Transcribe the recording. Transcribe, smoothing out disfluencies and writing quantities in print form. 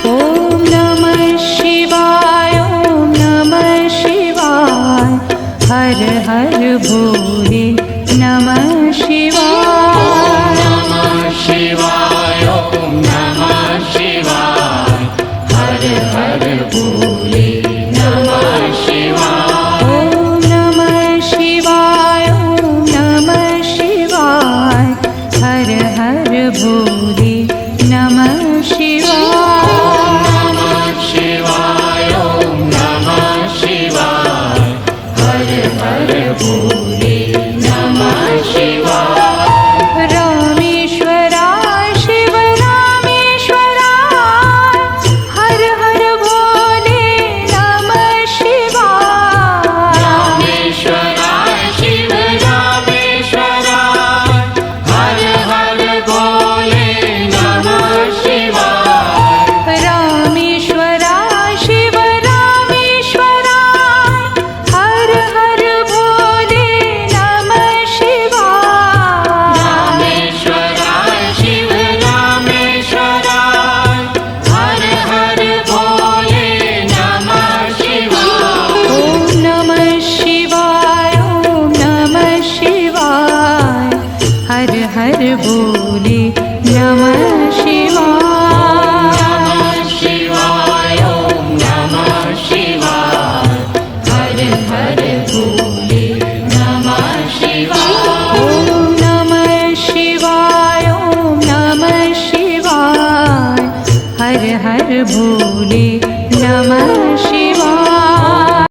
ॐ नमः शिवाय, ॐ नमः शिवाय, हर हर भोले नमः शिवाय। नमः शिवाय, ॐ नमः शिवाय, हर हर भोले नमः शिवाय। ॐ नमः शिवाय, ॐ नमः शिवाय, हर हर भोले नमः शिवाय। नमः शिवाय, ॐ नमः शिवाय, हर हर भोले नमः शिवाय। रामेश्वराय शिव रामेश्वराय, हर हर भोले नमः शिवाय। रामेश्वराय शिव रामेश्वराय, हर हर भोले नमः शिवाय। रामेश्वराय शिव रामेश्वराय, हर हर भोले नमः शिवाय। रामेश्वराय शिव रामेश्वराय, हर हर भोले नमः शिवाय। ॐ नमः शिवाय, ॐ नमः शिवाय, हर हर भोले नमः शिवाय।